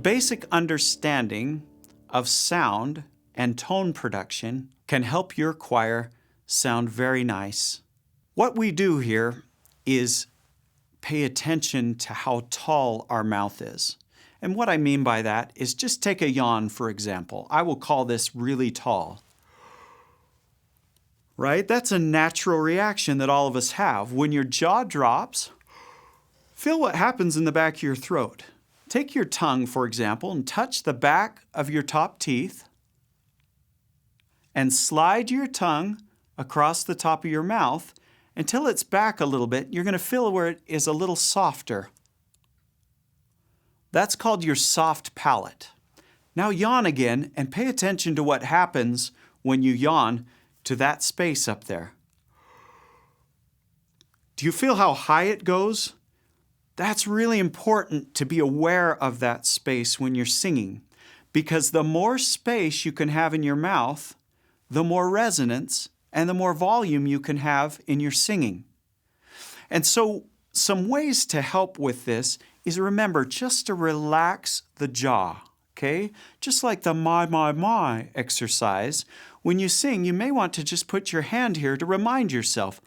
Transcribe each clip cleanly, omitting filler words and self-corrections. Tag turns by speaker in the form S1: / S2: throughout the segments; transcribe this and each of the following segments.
S1: basic understanding of sound and tone production can help your choir sound very nice. What we do here is pay attention to how tall our mouth is. And what I mean by that is just take a yawn, for example. I will call this really tall. Right? That's a natural reaction that all of us have. When your jaw drops, feel what happens in the back of your throat. Take your tongue, for example, and touch the back of your top teeth and slide your tongue across the top of your mouth until it's back a little bit. You're going to feel where it is a little softer. That's called your soft palate. Now yawn again and pay attention to what happens when you yawn to that space up there. Do you feel how high it goes? That's really important to be aware of that space when you're singing, because the more space you can have in your mouth, the more resonance and the more volume you can have in your singing. And so some ways to help with this is, remember, just to relax the jaw, okay? Just like the my exercise. When you sing, you may want to just put your hand here to remind yourself,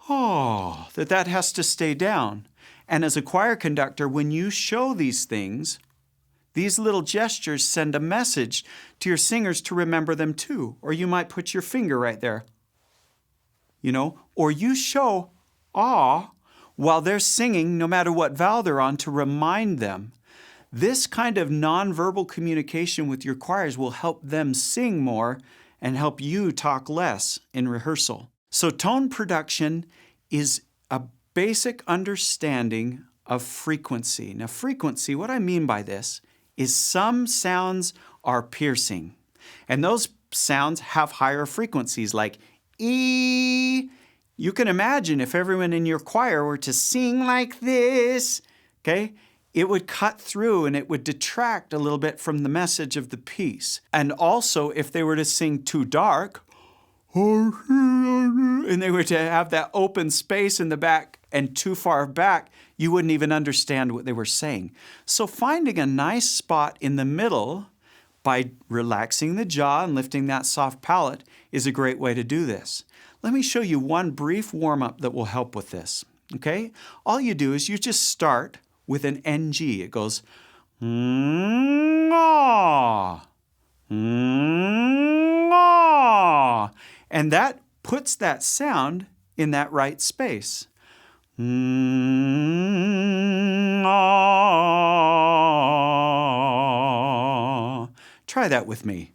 S1: that has to stay down. And as a choir conductor, when you show these things, these little gestures send a message to your singers to remember them too. Or you might put your finger right there, or you show while they're singing, no matter what vowel they're on, to remind them. This kind of nonverbal communication with your choirs will help them sing more and help you talk less in rehearsal. So tone production is a basic understanding of frequency. Now frequency, what I mean by this is some sounds are piercing, and those sounds have higher frequencies like E. You can imagine if everyone in your choir were to sing like this, okay, it would cut through and it would detract a little bit from the message of the piece. And also if they were to sing too dark, and they were to have that open space in the back and too far back, you wouldn't even understand what they were saying. So finding a nice spot in the middle by relaxing the jaw and lifting that soft palate is a great way to do this. Let me show you one brief warm-up that will help with this, okay? All you do is you just start with an NG. It goes, ah, ah. And that puts that sound in that right space. Try that with me.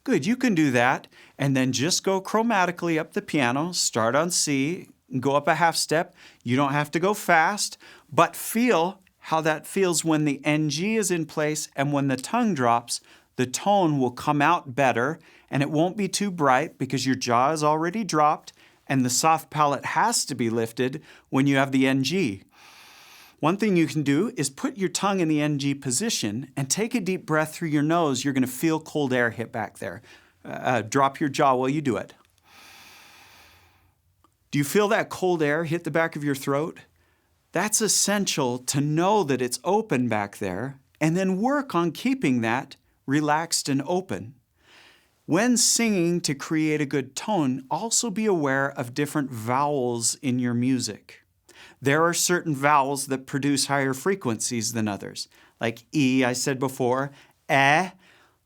S1: Good, you can do that, and then just go chromatically up the piano, start on C, go up a half step. You don't have to go fast, but feel how that feels when the NG is in place, and when the tongue drops, the tone will come out better, and it won't be too bright because your jaw is already dropped, and the soft palate has to be lifted when you have the NG. One thing you can do is put your tongue in the NG position and take a deep breath through your nose. You're going to feel cold air hit back there. Drop your jaw while you do it. Do you feel that cold air hit the back of your throat? That's essential to know that it's open back there, and then work on keeping that relaxed and open. When singing to create a good tone, also be aware of different vowels in your music. There are certain vowels that produce higher frequencies than others, like E, I said before, eh.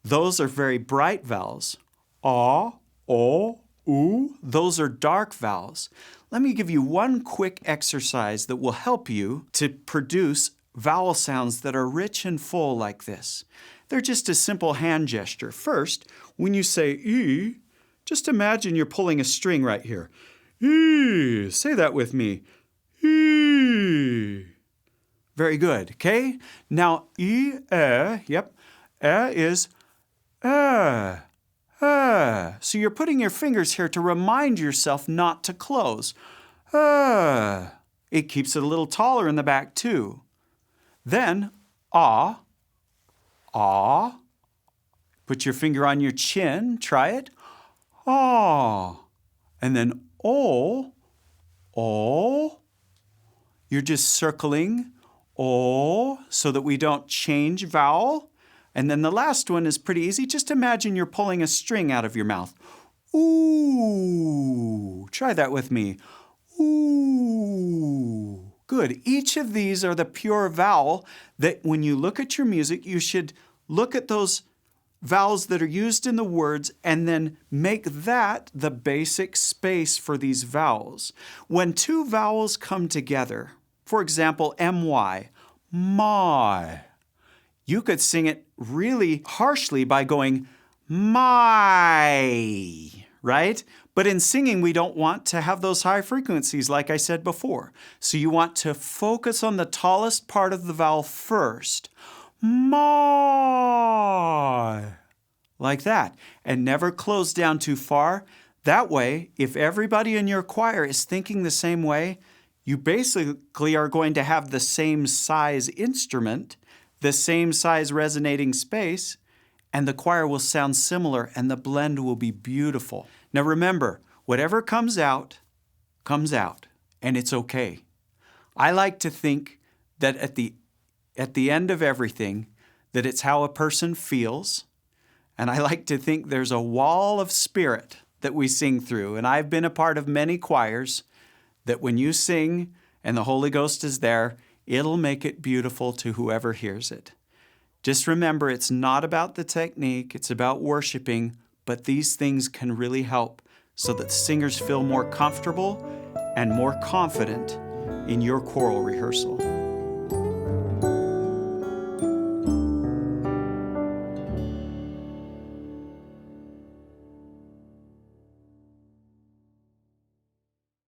S1: Those are very bright vowels. Ah, O, U, those are dark vowels. Let me give you one quick exercise that will help you to produce vowel sounds that are rich and full like this. They're just a simple hand gesture. First, when you say E, just imagine you're pulling a string right here. E, say that with me. E. Very good, okay? Now, E, yep, is So you're putting your fingers here to remind yourself not to close. It keeps it a little taller in the back too. Then, ah. Put your finger on your chin, try it. Ah. And then, O, O. You're just circling O so that we don't change vowel. And then the last one is pretty easy. Just imagine you're pulling a string out of your mouth. Ooh. Try that with me. Ooh. Good. Each of these are the pure vowel that when you look at your music, you should look at those vowels that are used in the words and then make that the basic space for these vowels. When two vowels come together, for example, my, my, you could sing it really harshly by going my, right? But in singing, we don't want to have those high frequencies like I said before. So you want to focus on the tallest part of the vowel first. My, like that, and never close down too far. That way, if everybody in your choir is thinking the same way, you basically are going to have the same size instrument, the same size resonating space, and the choir will sound similar and the blend will be beautiful. Now remember, whatever comes out, and it's okay. I like to think that at the end of everything, that it's how a person feels. And I like to think there's a wall of spirit that we sing through. And I've been a part of many choirs that when you sing and the Holy Ghost is there, it'll make it beautiful to whoever hears it. Just remember, it's not about the technique, it's about worshiping, but these things can really help so that singers feel more comfortable and more confident in your choral rehearsal.